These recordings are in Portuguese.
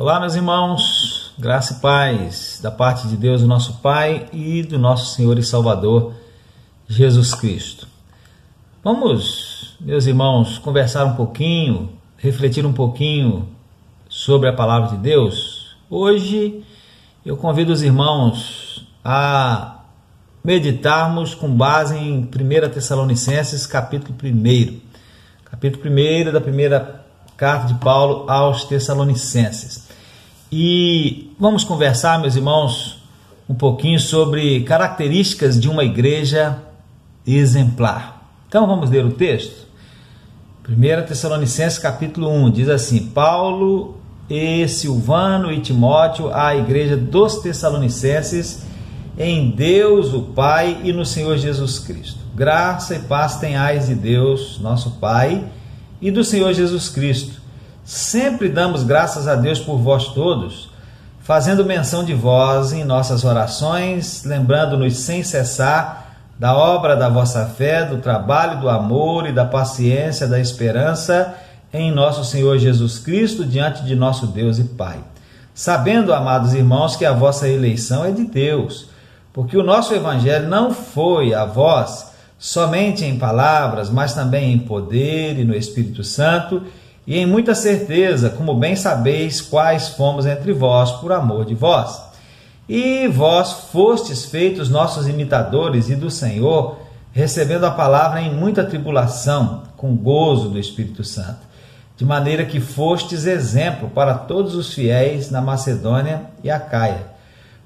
Olá, meus irmãos, graça e paz da parte de Deus, o nosso Pai, e do nosso Senhor e Salvador, Jesus Cristo. Vamos, meus irmãos, conversar um pouquinho, refletir um pouquinho sobre a palavra de Deus. Hoje eu convido os irmãos a meditarmos com base em 1 Tessalonicenses, capítulo 1. Capítulo 1 da primeira carta de Paulo aos Tessalonicenses. E vamos conversar, meus irmãos, um pouquinho sobre características de uma igreja exemplar. Então vamos ler o texto. 1 Tessalonicenses capítulo 1 diz assim: Paulo e Silvano e Timóteo à igreja dos Tessalonicenses, em Deus o Pai e no Senhor Jesus Cristo. Graça e paz tenhais de Deus, nosso Pai, e do Senhor Jesus Cristo. Sempre damos graças a Deus por vós todos, fazendo menção de vós em nossas orações, lembrando-nos sem cessar da obra da vossa fé, do trabalho, do amor e da paciência, da esperança em nosso Senhor Jesus Cristo, diante de nosso Deus e Pai. Sabendo, amados irmãos, que a vossa eleição é de Deus, porque o nosso evangelho não foi a vós somente em palavras, mas também em poder e no Espírito Santo, e em muita certeza, como bem sabeis quais fomos entre vós por amor de vós. E vós fostes feitos nossos imitadores e do Senhor, recebendo a palavra em muita tribulação, com gozo do Espírito Santo, de maneira que fostes exemplo para todos os fiéis na Macedônia e Acaia.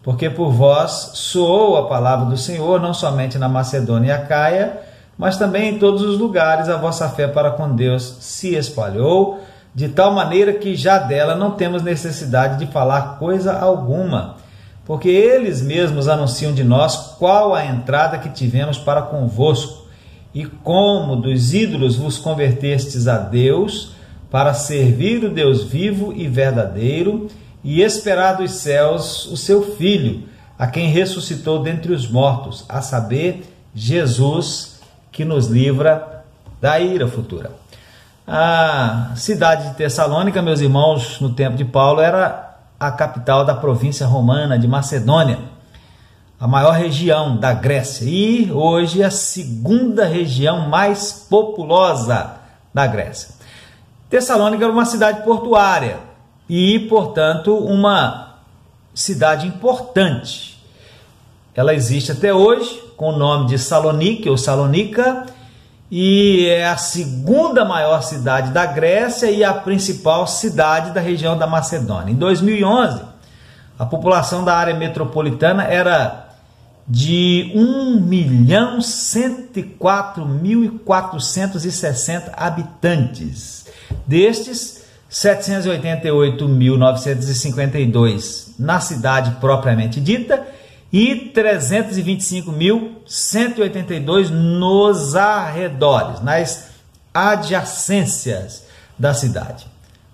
Porque por vós soou a palavra do Senhor, não somente na Macedônia e Acaia, mas também em todos os lugares a vossa fé para com Deus se espalhou, de tal maneira que já dela não temos necessidade de falar coisa alguma, porque eles mesmos anunciam de nós qual a entrada que tivemos para convosco, e como dos ídolos vos convertestes a Deus, para servir o Deus vivo e verdadeiro, e esperar dos céus o seu Filho, a quem ressuscitou dentre os mortos, a saber, Jesus, que nos livra da ira futura. A cidade de Tessalônica, meus irmãos, no tempo de Paulo, era a capital da província romana de Macedônia, a maior região da Grécia, e hoje a segunda região mais populosa da Grécia. Tessalônica era uma cidade portuária, e, portanto, uma cidade importante. Ela existe até hoje com o nome de Salonique ou Salonica, e é a segunda maior cidade da Grécia e a principal cidade da região da Macedônia. Em 2011, a população da área metropolitana era de 1.104.460 habitantes. Destes, 788.952 na cidade propriamente dita e 325.182 nos arredores, nas adjacências da cidade.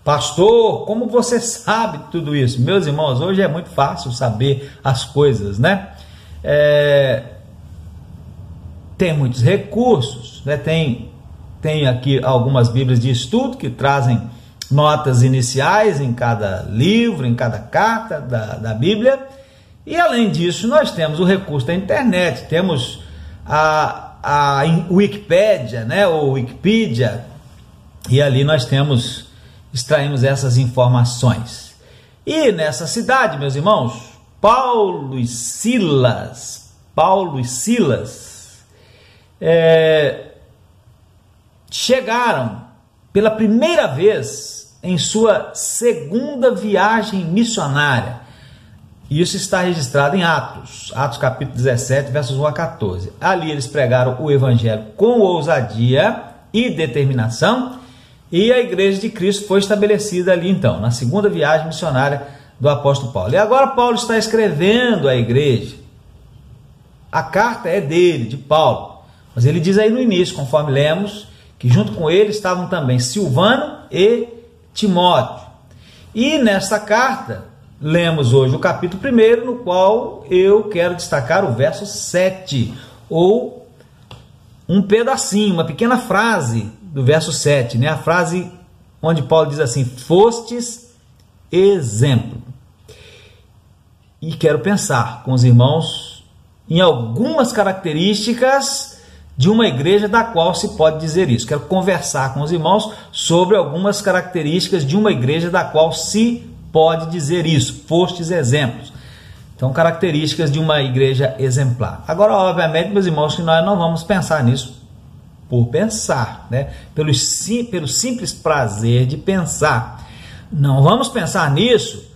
Pastor, como você sabe tudo isso? Meus irmãos, hoje é muito fácil saber as coisas, né? Tem muitos recursos, né? Tem aqui algumas bíblias de estudo que trazem notas iniciais em cada livro, em cada carta da Bíblia, e além disso nós temos o recurso da internet, temos a Wikipédia, né, ou Wikipedia, e ali nós extraímos essas informações. E nessa cidade, meus irmãos, Paulo e Silas chegaram pela primeira vez em sua segunda viagem missionária. Isso está registrado em Atos capítulo 17, versos 1 a 14. Ali eles pregaram o evangelho com ousadia e determinação, e a igreja de Cristo foi estabelecida ali então, na segunda viagem missionária do apóstolo Paulo. E agora Paulo está escrevendo à igreja. A carta é dele, de Paulo, mas ele diz aí no início, conforme lemos, que junto com ele estavam também Silvano e Timóteo. E nesta carta, lemos hoje o capítulo 1, no qual eu quero destacar o verso 7, ou um pedacinho, uma pequena frase do verso 7, né? A frase onde Paulo diz assim: fostes exemplo. E quero pensar com os irmãos em algumas características de uma igreja da qual se pode dizer isso. Quero conversar com os irmãos sobre algumas características de uma igreja da qual se pode dizer isso. Fostes exemplos. Então, características de uma igreja exemplar. Agora, obviamente, meus irmãos, que nós não vamos pensar nisso por pensar, né? Pelo simples prazer de pensar. Não vamos pensar nisso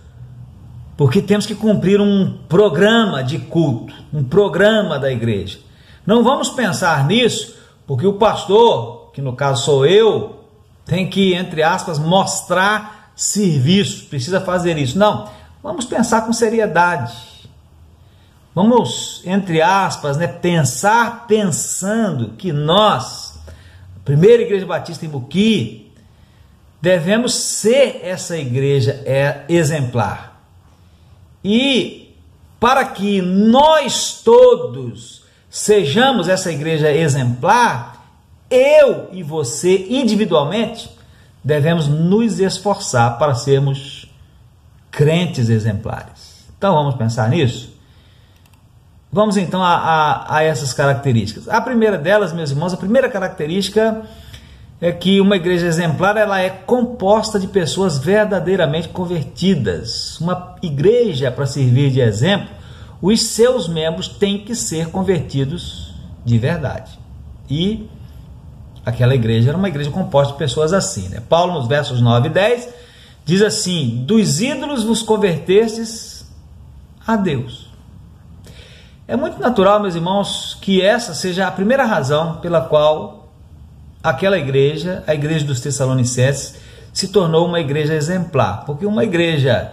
porque temos que cumprir um programa de culto, um programa da igreja. Não vamos pensar nisso porque o pastor, que no caso sou eu, tem que, entre aspas, mostrar serviço, precisa fazer isso. Não, vamos pensar com seriedade. Vamos, entre aspas, né, pensar pensando que nós, a Primeira Igreja Batista em Muqui, devemos ser essa igreja exemplar. E para que nós todos sejamos essa igreja exemplar, eu e você individualmente devemos nos esforçar para sermos crentes exemplares. Então vamos pensar nisso? Vamos então a essas características. A primeira delas, meus irmãos, a primeira característica é que uma igreja exemplar ela é composta de pessoas verdadeiramente convertidas. Uma igreja, para servir de exemplo, os seus membros têm que ser convertidos de verdade. E aquela igreja era uma igreja composta de pessoas assim, né? Paulo, nos versos 9 e 10, diz assim: dos ídolos vos convertestes a Deus. É muito natural, meus irmãos, que essa seja a primeira razão pela qual aquela igreja, a igreja dos Tessalonicenses, se tornou uma igreja exemplar. Porque uma igreja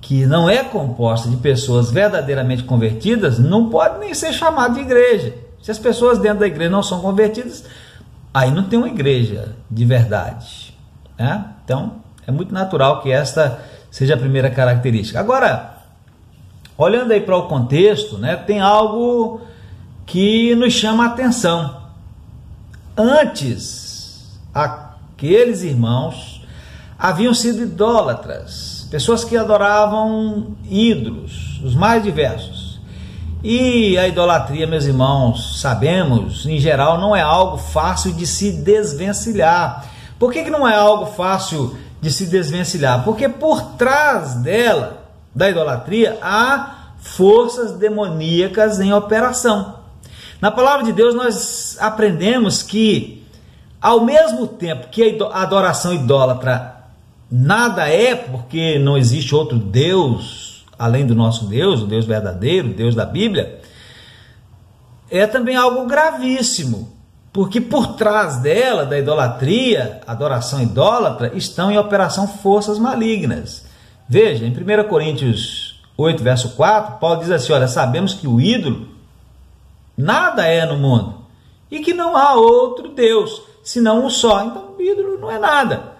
que não é composta de pessoas verdadeiramente convertidas não pode nem ser chamada de igreja. Se as pessoas dentro da igreja não são convertidas, aí não tem uma igreja de verdade, né? Então, é muito natural que esta seja a primeira característica. Agora, olhando aí para o contexto, né, tem algo que nos chama a atenção. Antes, aqueles irmãos haviam sido idólatras, pessoas que adoravam ídolos, os mais diversos. E a idolatria, meus irmãos, sabemos, em geral, não é algo fácil de se desvencilhar. Por que não é algo fácil de se desvencilhar? Porque por trás dela, da idolatria, há forças demoníacas em operação. Na palavra de Deus nós aprendemos que, ao mesmo tempo que a adoração idólatra nada é, porque não existe outro Deus além do nosso Deus, o Deus verdadeiro, o Deus da Bíblia, é também algo gravíssimo, porque por trás dela, da idolatria, adoração idólatra, estão em operação forças malignas. Veja, em 1 Coríntios 8, verso 4, Paulo diz assim: olha, sabemos que o ídolo nada é no mundo, e que não há outro Deus, senão um só. Então o ídolo não é nada.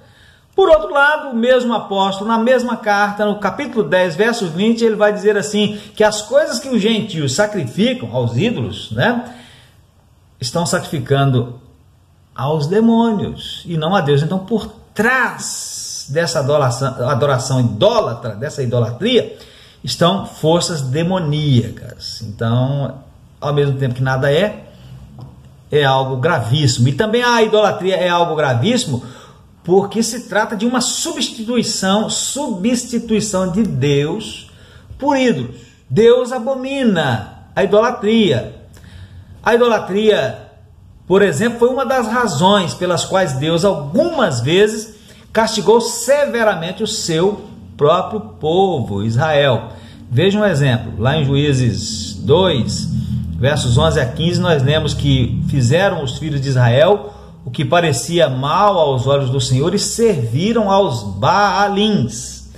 Por outro lado, o mesmo apóstolo, na mesma carta, no capítulo 10, verso 20, ele vai dizer assim, que as coisas que os gentios sacrificam aos ídolos, né, estão sacrificando aos demônios, e não a Deus. Então, por trás dessa adoração idólatra, dessa idolatria, estão forças demoníacas. Então, ao mesmo tempo que nada é algo gravíssimo. E também a idolatria é algo gravíssimo porque se trata de uma substituição de Deus por ídolos. Deus abomina a idolatria. A idolatria, por exemplo, foi uma das razões pelas quais Deus algumas vezes castigou severamente o seu próprio povo, Israel. Veja um exemplo, lá em Juízes 2, versos 11 a 15, nós lemos que fizeram os filhos de Israel o que parecia mal aos olhos do Senhor e serviram aos Baalins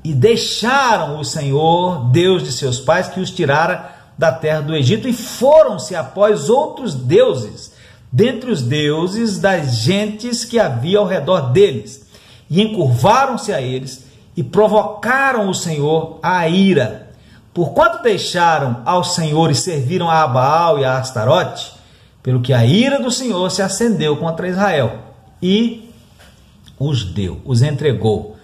e deixaram o Senhor, Deus de seus pais, que os tirara da terra do Egito, e foram-se após outros deuses, dentre os deuses das gentes que havia ao redor deles, e encurvaram-se a eles e provocaram o Senhor à ira. Porquanto deixaram ao Senhor e serviram a Baal e a Astarote, pelo que a ira do Senhor se acendeu contra Israel e os entregou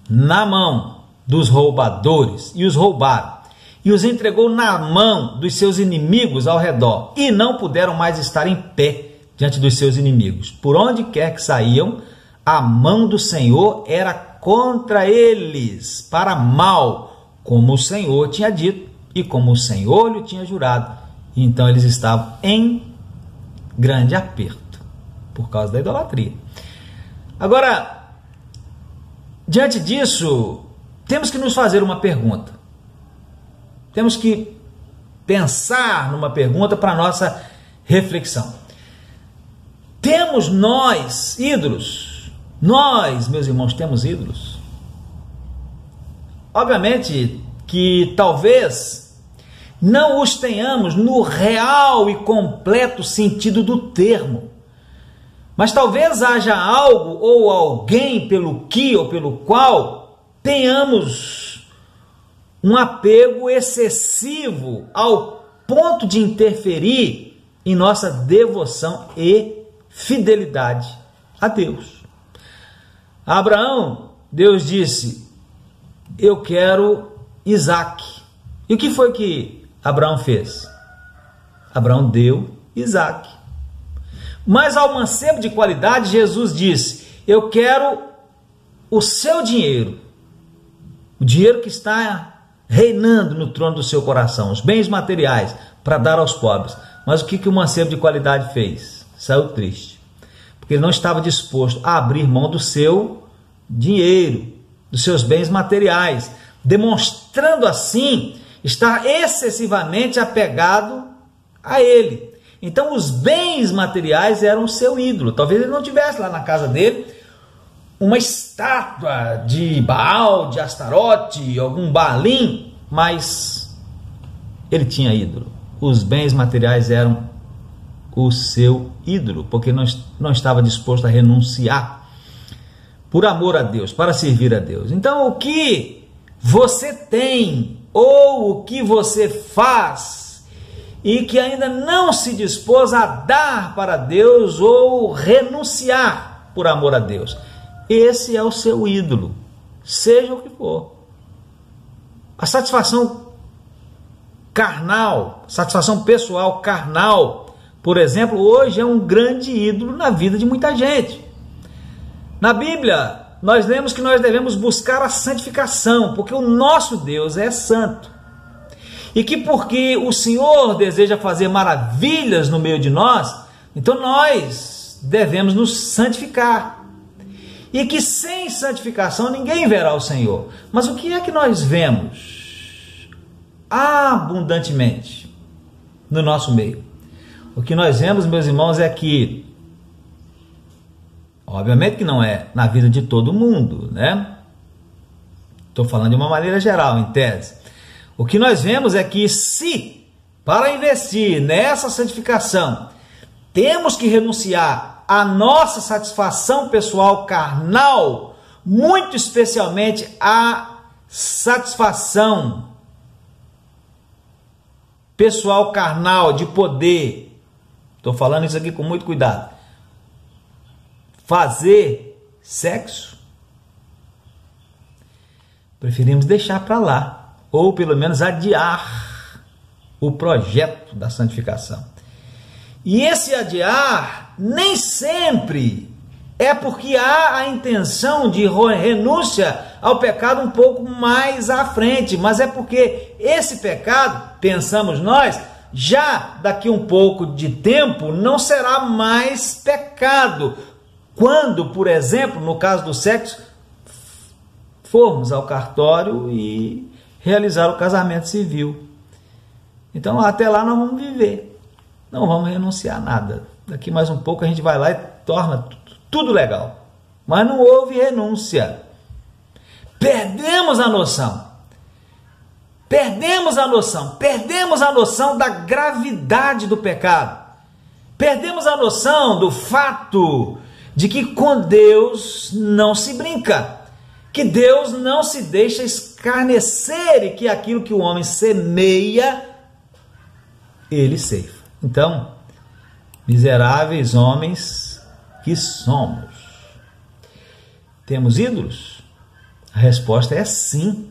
na mão dos roubadores e os roubaram, e os entregou na mão dos seus inimigos ao redor, e não puderam mais estar em pé diante dos seus inimigos. Por onde quer que saíam, a mão do Senhor era contra eles, para mal, como o Senhor tinha dito, e como o Senhor lhe tinha jurado. E então eles estavam em grande aperto, por causa da idolatria. Agora, diante disso, temos que nos fazer uma pergunta. Temos que pensar numa pergunta para a nossa reflexão. Temos nós ídolos? Nós, meus irmãos, temos ídolos? Obviamente que talvez não os tenhamos no real e completo sentido do termo, mas talvez haja algo ou alguém pelo que ou pelo qual tenhamos um apego excessivo ao ponto de interferir em nossa devoção e fidelidade a Deus. A Abraão, Deus disse: eu quero Isaque. E o que foi que Abraão fez? Abraão deu Isaque. Mas ao mancebo de qualidade, Jesus disse: eu quero o seu dinheiro, o dinheiro que está reinando no trono do seu coração, os bens materiais, para dar aos pobres. Mas o que o mancebo de qualidade fez? Saiu triste, porque ele não estava disposto a abrir mão do seu dinheiro, dos seus bens materiais, demonstrando assim estar excessivamente apegado a ele. Então os bens materiais eram o seu ídolo. Talvez ele não tivesse lá na casa dele uma estátua de Baal, de Astarote, algum Baalim, mas ele tinha ídolo. Os bens materiais eram o seu ídolo, porque não estava disposto a renunciar por amor a Deus, para servir a Deus. Então o que você tem ou o que você faz e que ainda não se dispôs a dar para Deus ou renunciar por amor a Deus, esse é o seu ídolo, seja o que for. A satisfação carnal, satisfação pessoal carnal, por exemplo, hoje é um grande ídolo na vida de muita gente. Na Bíblia, nós lemos que nós devemos buscar a santificação, porque o nosso Deus é santo. E que porque o Senhor deseja fazer maravilhas no meio de nós, então nós devemos nos santificar. E que sem santificação ninguém verá o Senhor. Mas o que é que nós vemos abundantemente no nosso meio? O que nós vemos, meus irmãos, é que, obviamente que não é na vida de todo mundo, né? Estou falando de uma maneira geral, em tese. O que nós vemos é que se, para investir nessa santificação, temos que renunciar à nossa satisfação pessoal carnal, muito especialmente a satisfação pessoal carnal de poder, estou falando isso aqui com muito cuidado, fazer sexo, preferimos deixar para lá, ou pelo menos adiar o projeto da santificação. E esse adiar nem sempre é porque há a intenção de renúncia ao pecado um pouco mais à frente, mas é porque esse pecado, pensamos nós, já daqui um pouco de tempo não será mais pecado. Quando, por exemplo, no caso do sexo, formos ao cartório e realizar o casamento civil. Então até lá nós vamos viver, não vamos renunciar a nada. Daqui mais um pouco a gente vai lá e torna tudo legal, mas não houve renúncia. Perdemos a noção, perdemos a noção da gravidade do pecado, perdemos a noção do fato de que com Deus não se brinca, que Deus não se deixa escarnecer e que aquilo que o homem semeia, ele ceifa. Então, miseráveis homens que somos, temos ídolos? A resposta é sim.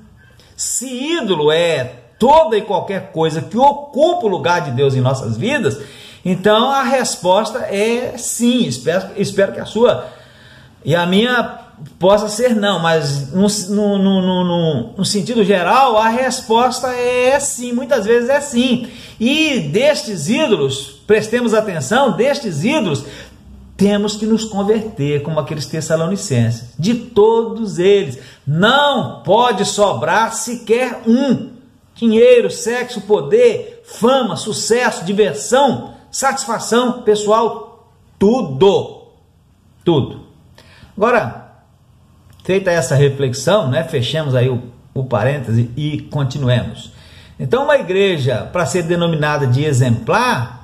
Se ídolo é toda e qualquer coisa que ocupa o lugar de Deus em nossas vidas, então a resposta é sim. Espero que a sua e a minha possa ser não, mas no sentido geral, a resposta é sim, muitas vezes é sim. E destes ídolos, prestemos atenção, destes ídolos, temos que nos converter, como aqueles Tessalonicenses. De todos eles, não pode sobrar sequer um. Dinheiro, sexo, poder, fama, sucesso, diversão, satisfação pessoal, tudo. Tudo. Agora, feita essa reflexão, né, fechemos aí o parêntese e continuemos. Então, uma igreja, para ser denominada de exemplar,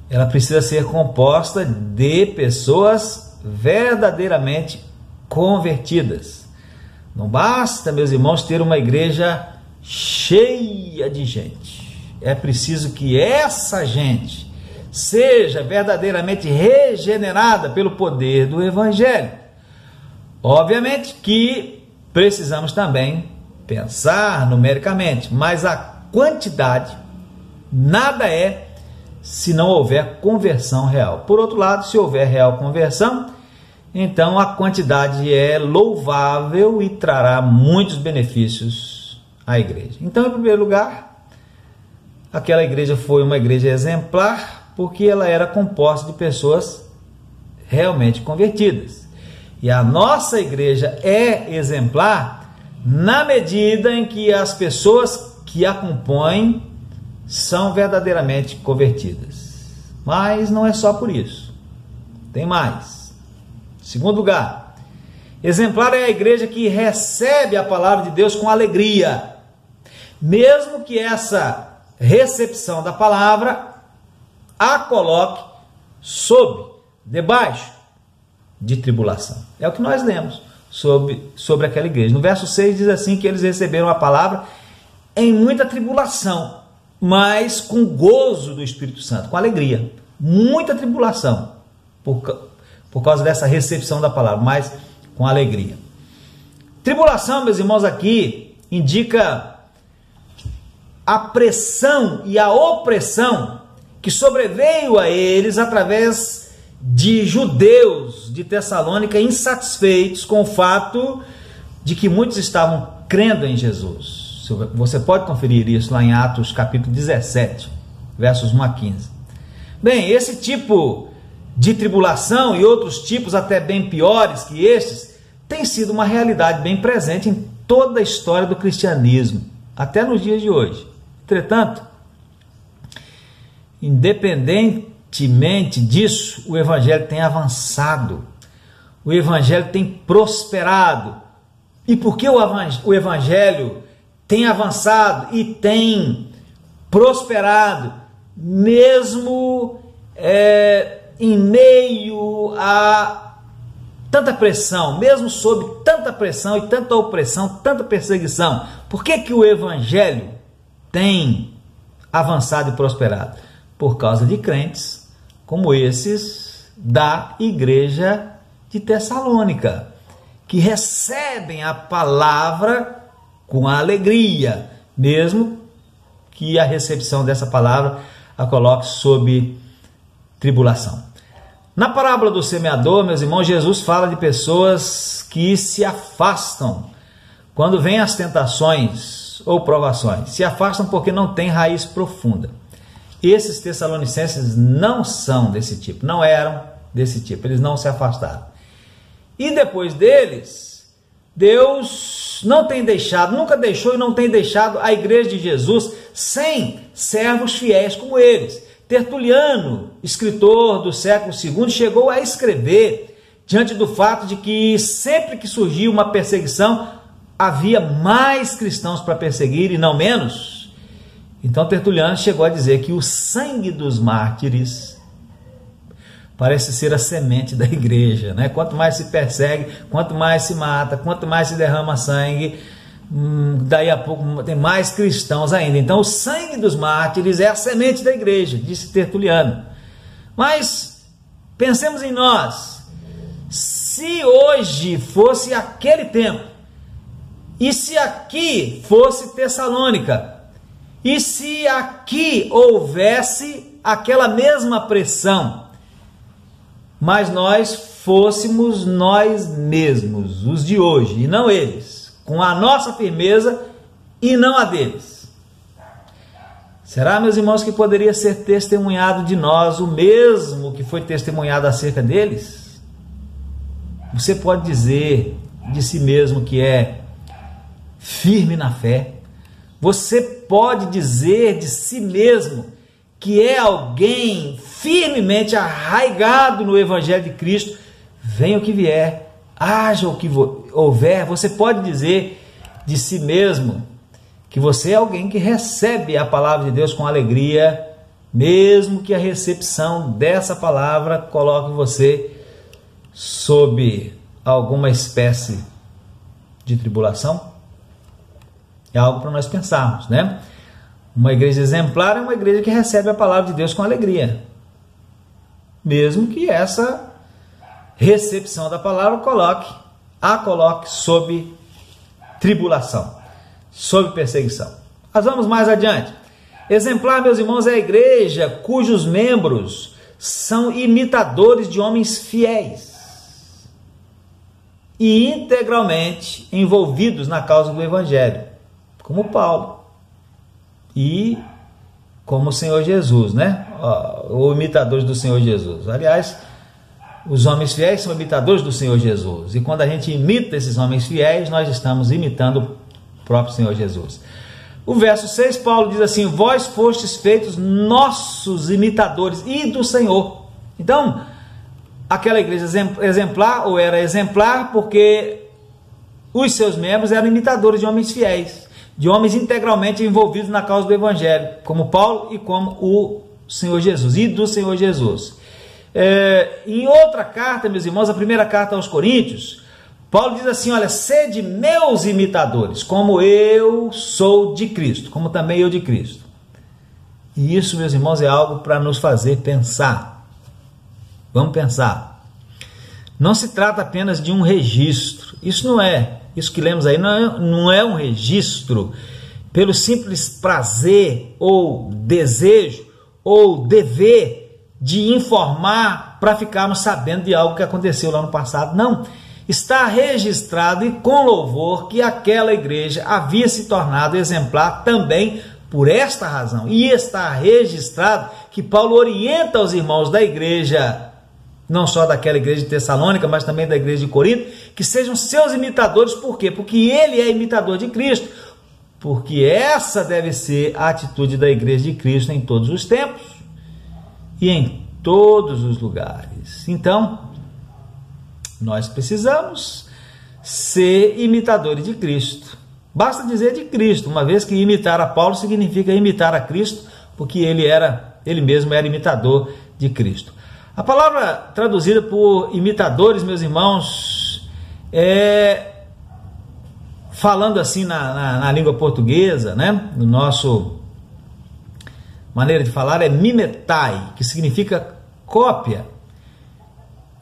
ela precisa ser composta de pessoas verdadeiramente convertidas. Não basta, meus irmãos, ter uma igreja cheia de gente. É preciso que essa gente seja verdadeiramente regenerada pelo poder do Evangelho. Obviamente que precisamos também pensar numericamente, mas a quantidade nada é se não houver conversão real. Por outro lado, se houver real conversão, então a quantidade é louvável e trará muitos benefícios à igreja. Então, em primeiro lugar, aquela igreja foi uma igreja exemplar porque ela era composta de pessoas realmente convertidas. E a nossa igreja é exemplar na medida em que as pessoas que a compõem são verdadeiramente convertidas. Mas não é só por isso. Tem mais. Segundo lugar, exemplar é a igreja que recebe a palavra de Deus com alegria, mesmo que essa recepção da palavra a coloque debaixo de tribulação. É o que nós lemos sobre aquela igreja. No verso 6 diz assim que eles receberam a palavra em muita tribulação, mas com gozo do Espírito Santo, com alegria. Muita tribulação por causa dessa recepção da palavra, mas com alegria. Tribulação, meus irmãos, aqui indica a pressão e a opressão que sobreveio a eles através de judeus de Tessalônica insatisfeitos com o fato de que muitos estavam crendo em Jesus. Você pode conferir isso lá em Atos capítulo 17, versos 1 a 15. Bem, esse tipo de tribulação e outros tipos até bem piores que estes tem sido uma realidade bem presente em toda a história do cristianismo, até nos dias de hoje. Entretanto, independentemente disso, o Evangelho tem avançado, o Evangelho tem prosperado. E por que o Evangelho tem avançado e tem prosperado, mesmo em meio a tanta pressão, mesmo sob tanta pressão e tanta opressão, tanta perseguição? Por que o Evangelho tem avançado e prosperado? Por causa de crentes como esses da igreja de Tessalônica, que recebem a palavra com alegria, mesmo que a recepção dessa palavra a coloque sob tribulação. Na parábola do semeador, meus irmãos, Jesus fala de pessoas que se afastam quando vêm as tentações ou provações. Se afastam porque não têm raiz profunda. Esses tessalonicenses não são desse tipo, não eram desse tipo, eles não se afastaram. E depois deles, Deus não tem deixado, nunca deixou e não tem deixado a igreja de Jesus sem servos fiéis como eles. Tertuliano, escritor do século II, chegou a escrever diante do fato de que sempre que surgia uma perseguição, havia mais cristãos para perseguir e não menos. Então Tertuliano chegou a dizer que o sangue dos mártires parece ser a semente da igreja, né? Quanto mais se persegue, quanto mais se mata, quanto mais se derrama sangue, daí a pouco tem mais cristãos ainda. Então o sangue dos mártires é a semente da igreja, disse Tertuliano. Mas pensemos em nós. Se hoje fosse aquele tempo E se aqui fosse Tessalônica? E se aqui houvesse aquela mesma pressão, mas nós fôssemos nós mesmos, os de hoje, e não eles, com a nossa firmeza e não a deles? Será, meus irmãos, que poderia ser testemunhado de nós o mesmo que foi testemunhado acerca deles? Você pode dizer de si mesmo que é firme na fé. Você pode dizer de si mesmo que é alguém firmemente arraigado no Evangelho de Cristo, venha o que vier, haja o que houver. Você pode dizer de si mesmo que você é alguém que recebe a palavra de Deus com alegria, mesmo que a recepção dessa palavra coloque você sob alguma espécie de tribulação? É algo para nós pensarmos, né? Uma igreja exemplar é uma igreja que recebe a palavra de Deus com alegria, mesmo que essa recepção da palavra a coloque sob tribulação, sob perseguição. Mas vamos mais adiante. Exemplar, meus irmãos, é a igreja cujos membros são imitadores de homens fiéis e integralmente envolvidos na causa do Evangelho, como Paulo e como o Senhor Jesus, né? Ou imitadores do Senhor Jesus. Aliás, os homens fiéis são imitadores do Senhor Jesus, e quando a gente imita esses homens fiéis, nós estamos imitando o próprio Senhor Jesus. O verso 6, Paulo diz assim: vós fostes feitos nossos imitadores e do Senhor. Então, aquela igreja exemplar, ou era exemplar, porque os seus membros eram imitadores de homens fiéis, de homens integralmente envolvidos na causa do Evangelho, como Paulo e como o Senhor Jesus, e do Senhor Jesus. Em outra carta, meus irmãos, a primeira carta aos Coríntios, Paulo diz assim: olha, sede meus imitadores, como eu sou de Cristo, como também eu de Cristo. E isso, meus irmãos, é algo para nos fazer pensar. Vamos pensar. Não se trata apenas de um registro. Isso que lemos aí não é um registro pelo simples prazer ou desejo ou dever de informar para ficarmos sabendo de algo que aconteceu lá no passado. Não. Está registrado e com louvor que aquela igreja havia se tornado exemplar também por esta razão. E está registrado que Paulo orienta os irmãos da igreja, não só daquela igreja de Tessalônica, mas também da igreja de Corinto, que sejam seus imitadores. Por quê? Porque ele é imitador de Cristo. Porque essa deve ser a atitude da igreja de Cristo em todos os tempos e em todos os lugares. Então, nós precisamos ser imitadores de Cristo. Basta dizer de Cristo, uma vez que imitar a Paulo significa imitar a Cristo, porque ele mesmo era imitador de Cristo. A palavra traduzida por imitadores, meus irmãos, falando assim na língua portuguesa, né? No nosso maneira de falar, é mimetai, que significa cópia.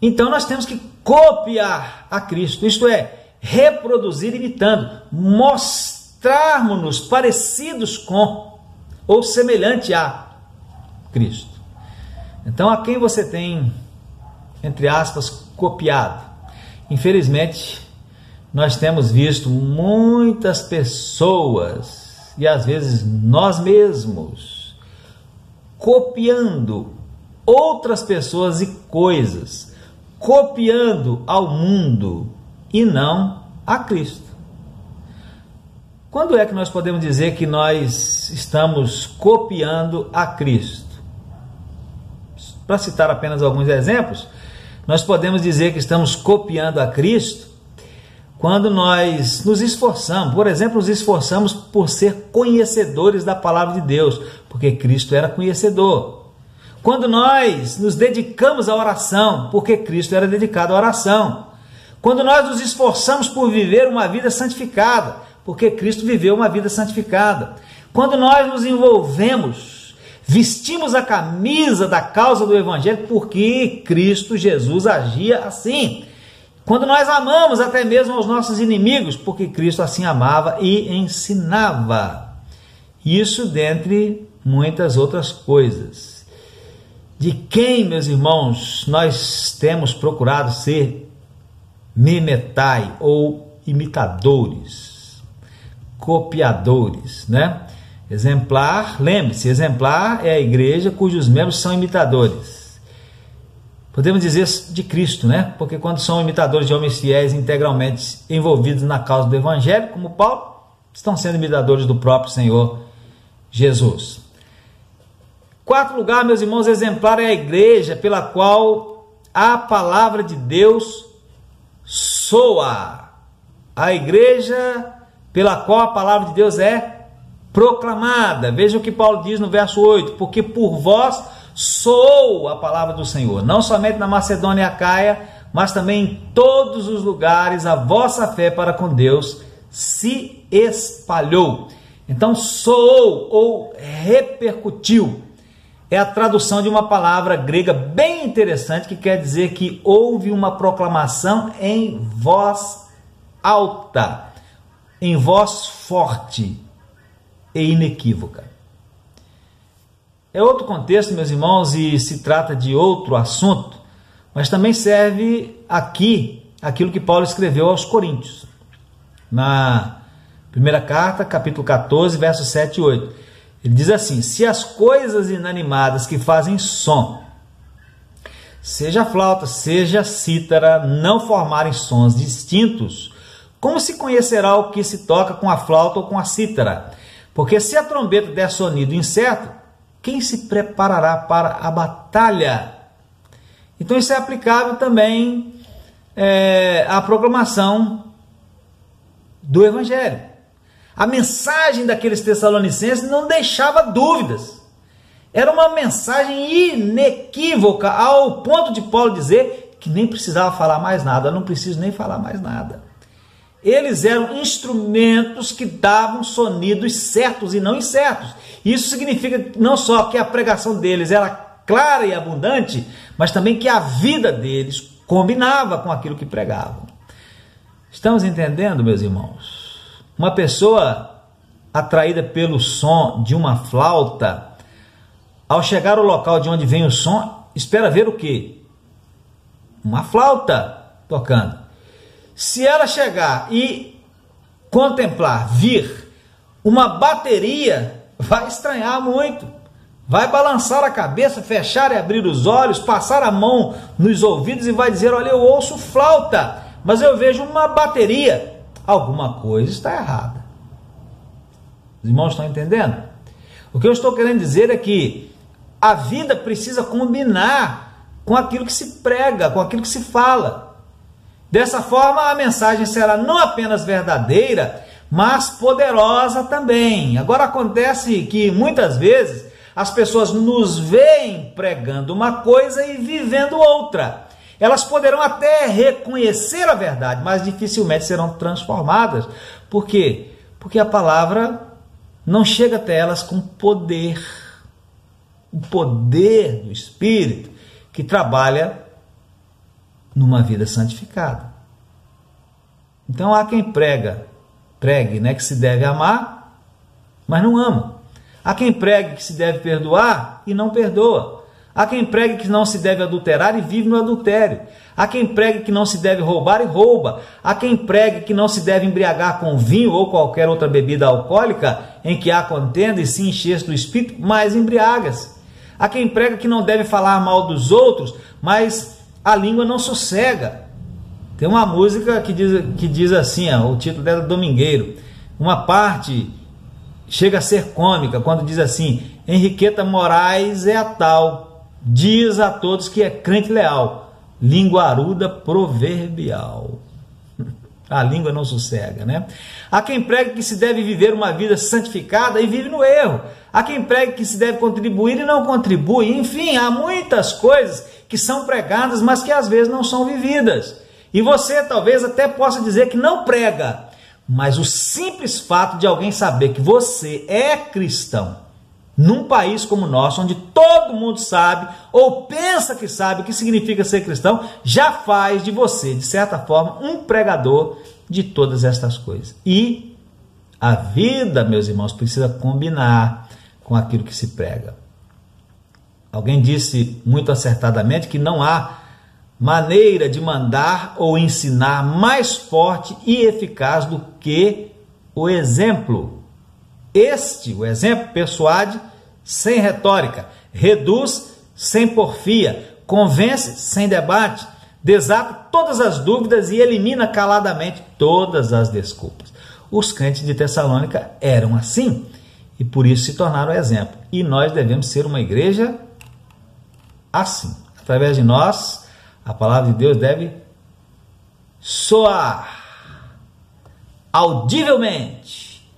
Então nós temos que copiar a Cristo, isto é, reproduzir imitando, mostrarmos-nos parecidos com ou semelhante a Cristo. Então, a quem você tem, entre aspas, copiado? Infelizmente, nós temos visto muitas pessoas, e às vezes nós mesmos, copiando outras pessoas e coisas, copiando ao mundo e não a Cristo. Quando é que nós podemos dizer que nós estamos copiando a Cristo? Para citar apenas alguns exemplos, nós podemos dizer que estamos copiando a Cristo quando nós nos esforçamos, por exemplo, nos esforçamos por ser conhecedores da palavra de Deus, porque Cristo era conhecedor. Quando nós nos dedicamos à oração, porque Cristo era dedicado à oração. Quando nós nos esforçamos por viver uma vida santificada, porque Cristo viveu uma vida santificada. Quando nós nos envolvemos, vestimos a camisa da causa do Evangelho, porque Cristo Jesus agia assim. Quando nós amamos até mesmo aos nossos inimigos, porque Cristo assim amava e ensinava. Isso dentre muitas outras coisas. De quem, meus irmãos, nós temos procurado ser mimetai ou imitadores, copiadores, né? Exemplar, lembre-se, exemplar é a igreja cujos membros são imitadores. Podemos dizer de Cristo, né? Porque quando são imitadores de homens fiéis integralmente envolvidos na causa do evangelho, como Paulo, estão sendo imitadores do próprio Senhor Jesus. Quarto lugar, meus irmãos, exemplar é a igreja pela qual a palavra de Deus soa. A igreja pela qual a palavra de Deus é proclamada. Veja o que Paulo diz no verso 8: porque por vós soou a palavra do Senhor, não somente na Macedônia e Acaia, mas também em todos os lugares a vossa fé para com Deus se espalhou. Então, soou ou repercutiu é a tradução de uma palavra grega bem interessante que quer dizer que houve uma proclamação em voz alta, em voz forte e inequívoca. É outro contexto, meus irmãos, e se trata de outro assunto, mas também serve aqui aquilo que Paulo escreveu aos Coríntios, na primeira carta, capítulo 14, versos 7 e 8. Ele diz assim: se as coisas inanimadas que fazem som, seja flauta, seja cítara, não formarem sons distintos, como se conhecerá o que se toca com a flauta ou com a cítara? Porque se a trombeta der sonido incerto, quem se preparará para a batalha? Então isso é aplicável também à proclamação do Evangelho. A mensagem daqueles tessalonicenses não deixava dúvidas. Era uma mensagem inequívoca, ao ponto de Paulo dizer que nem precisava falar mais nada. Não preciso nem falar mais nada. Eles eram instrumentos que davam sonidos certos e não incertos. Isso significa não só que a pregação deles era clara e abundante, mas também que a vida deles combinava com aquilo que pregavam. Estamos entendendo, meus irmãos? Uma pessoa atraída pelo som de uma flauta, ao chegar ao local de onde vem o som, espera ver o quê? Uma flauta tocando. Se ela chegar e contemplar, vir uma bateria, vai estranhar muito, vai balançar a cabeça, fechar e abrir os olhos, passar a mão nos ouvidos e vai dizer: olha, eu ouço flauta, mas eu vejo uma bateria. Alguma coisa está errada. Os irmãos estão entendendo? O que eu estou querendo dizer é que a vida precisa combinar com aquilo que se prega, com aquilo que se fala. Dessa forma, a mensagem será não apenas verdadeira, mas poderosa também. Agora, acontece que muitas vezes as pessoas nos veem pregando uma coisa e vivendo outra. Elas poderão até reconhecer a verdade, mas dificilmente serão transformadas. Por quê? Porque a palavra não chega até elas com poder. O poder do Espírito que trabalha numa vida santificada. Então há quem pregue, né, que se deve amar, mas não ama. Há quem pregue que se deve perdoar e não perdoa. Há quem pregue que não se deve adulterar e vive no adultério. Há quem pregue que não se deve roubar e rouba. Há quem pregue que não se deve embriagar com vinho ou qualquer outra bebida alcoólica em que há contenda e se encher do espírito, mas embriaga-se. Há quem prega que não deve falar mal dos outros, mas a língua não sossega. Tem uma música que diz assim, o título dela é Domingueiro. Uma parte chega a ser cômica quando diz assim: Henriqueta Moraes é a tal, diz a todos que é crente leal, linguaruda proverbial. A língua não sossega, né? Há quem pregue que se deve viver uma vida santificada e vive no erro. Há quem pregue que se deve contribuir e não contribui. Enfim, há muitas coisas que são pregadas, mas que às vezes não são vividas. E você talvez até possa dizer que não prega, mas o simples fato de alguém saber que você é cristão num país como o nosso, onde todo mundo sabe ou pensa que sabe o que significa ser cristão, já faz de você, de certa forma, um pregador de todas estas coisas. E a vida, meus irmãos, precisa combinar com aquilo que se prega. Alguém disse muito acertadamente que não há maneira de mandar ou ensinar mais forte e eficaz do que o exemplo. O exemplo, persuade sem retórica, reduz sem porfia, convence sem debate, desata todas as dúvidas e elimina caladamente todas as desculpas. Os crentes de Tessalônica eram assim e por isso se tornaram exemplo. E nós devemos ser uma igreja assim. Através de nós, a palavra de Deus deve soar audivelmente,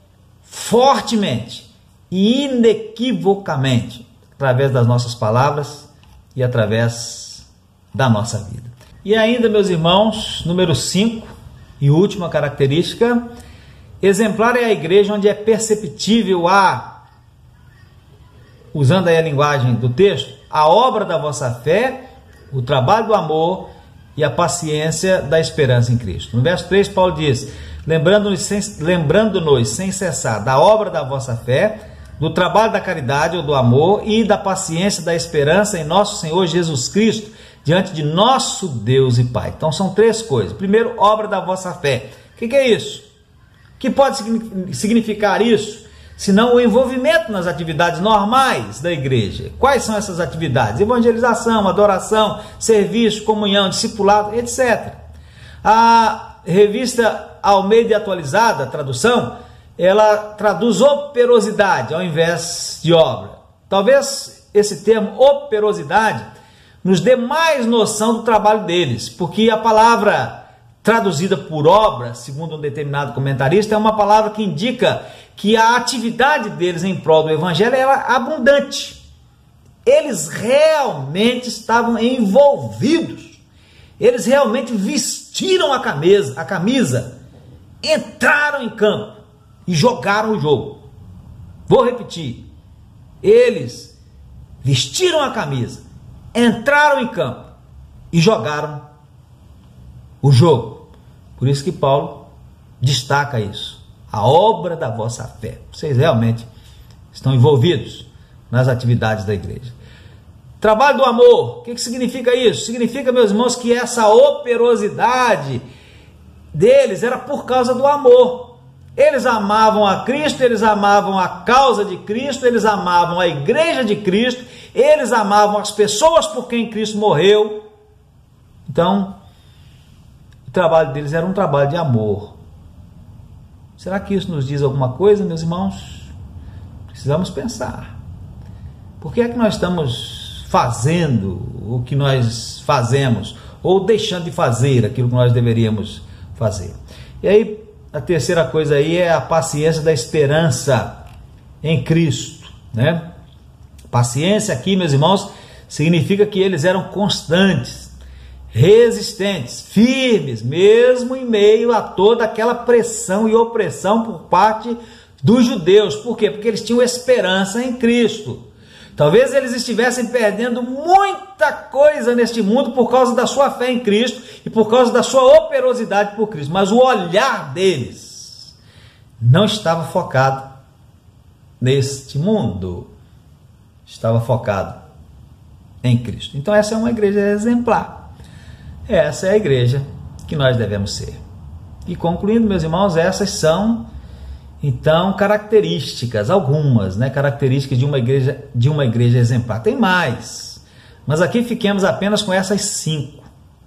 fortemente e inequivocamente, através das nossas palavras e através da nossa vida. E ainda, meus irmãos, número 5 e última característica, exemplar é a igreja onde é perceptível usando aí a linguagem do texto, a obra da vossa fé, o trabalho do amor e a paciência da esperança em Cristo. No verso 3, Paulo diz: lembrando-nos sem cessar da obra da vossa fé, do trabalho da caridade ou do amor e da paciência da esperança em nosso Senhor Jesus Cristo, diante de nosso Deus e Pai. Então são 3 coisas. Primeiro, obra da vossa fé. O que é isso? O que pode significar isso? Senão o envolvimento nas atividades normais da igreja. Quais são essas atividades? Evangelização, adoração, serviço, comunhão, discipulado, etc. A revista Almeida Atualizada, tradução, ela traduz operosidade ao invés de obra. Talvez esse termo operosidade nos dê mais noção do trabalho deles, porque a palavra traduzida por obra, segundo um determinado comentarista, é uma palavra que indica que a atividade deles em prol do evangelho era abundante. Eles realmente estavam envolvidos. Eles realmente vestiram a camisa, entraram em campo e jogaram o jogo. Vou repetir. Eles vestiram a camisa, entraram em campo e jogaram o jogo. Por isso que Paulo destaca isso. A obra da vossa fé. Vocês realmente estão envolvidos nas atividades da igreja. Trabalho do amor. O que significa isso? Significa, meus irmãos, que essa operosidade deles era por causa do amor. Eles amavam a Cristo, eles amavam a causa de Cristo, eles amavam a igreja de Cristo, eles amavam as pessoas por quem Cristo morreu. Então, o trabalho deles era um trabalho de amor. Será que isso nos diz alguma coisa, meus irmãos? Precisamos pensar. Por que é que nós estamos fazendo o que nós fazemos, ou deixando de fazer aquilo que nós deveríamos fazer? E aí, a terceira coisa aí é a paciência da esperança em Cristo, né? Paciência aqui, meus irmãos, significa que eles eram constantes, resistentes, firmes, mesmo em meio a toda aquela pressão e opressão por parte dos judeus. Por quê? Porque eles tinham esperança em Cristo. Talvez eles estivessem perdendo muita coisa neste mundo por causa da sua fé em Cristo e por causa da sua operosidade por Cristo, mas o olhar deles não estava focado neste mundo, estava focado em Cristo. Então essa é uma igreja exemplar. Essa é a igreja que nós devemos ser. E concluindo, meus irmãos, essas são então características, algumas, né, características de uma igreja exemplar. Tem mais, mas aqui fiquemos apenas com essas 5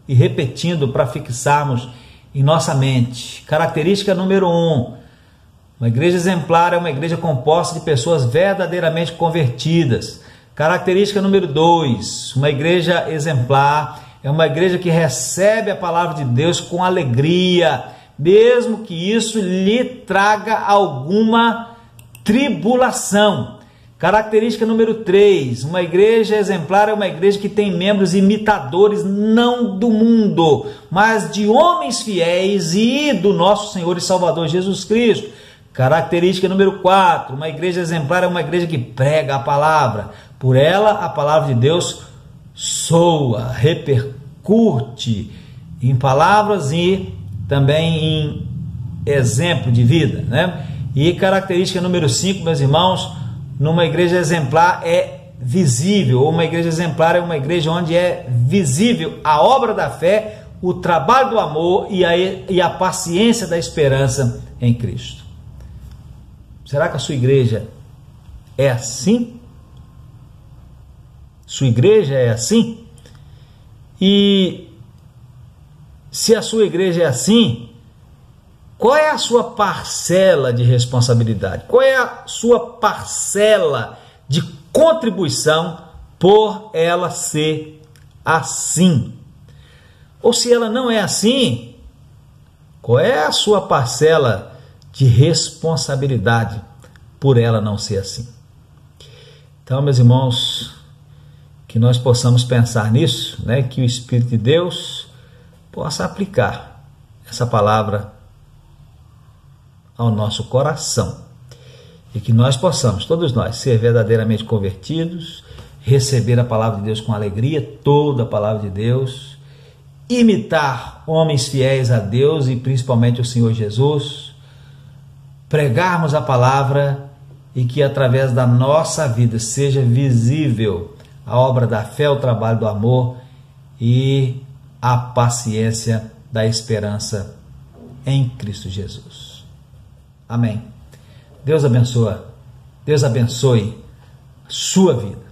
e repetindo para fixarmos em nossa mente. Característica número 1: uma igreja exemplar é uma igreja composta de pessoas verdadeiramente convertidas. Característica número 2: uma igreja exemplar é uma igreja que recebe a palavra de Deus com alegria, mesmo que isso lhe traga alguma tribulação. Característica número 3: uma igreja exemplar é uma igreja que tem membros imitadores, não do mundo, mas de homens fiéis e do nosso Senhor e Salvador Jesus Cristo. Característica número 4, uma igreja exemplar é uma igreja que prega a palavra. Por ela, a palavra de Deus soa, repercute em palavras e também em exemplo de vida, né? E característica número 5, meus irmãos, numa igreja exemplar é visível, ou uma igreja exemplar é uma igreja onde é visível a obra da fé, o trabalho do amor e a paciência da esperança em Cristo. Será que a sua igreja é assim? Sua igreja é assim? E se a sua igreja é assim, qual é a sua parcela de responsabilidade? Qual é a sua parcela de contribuição por ela ser assim? Ou se ela não é assim, qual é a sua parcela de responsabilidade por ela não ser assim? Então, meus irmãos, que nós possamos pensar nisso, né? Que o Espírito de Deus possa aplicar essa palavra ao nosso coração e que nós possamos, todos nós, ser verdadeiramente convertidos, receber a palavra de Deus com alegria, toda a palavra de Deus, imitar homens fiéis a Deus e principalmente o Senhor Jesus, pregarmos a palavra e que através da nossa vida seja visível a obra da fé, o trabalho do amor e a paciência da esperança em Cristo Jesus. Amém. Deus abençoe a sua vida.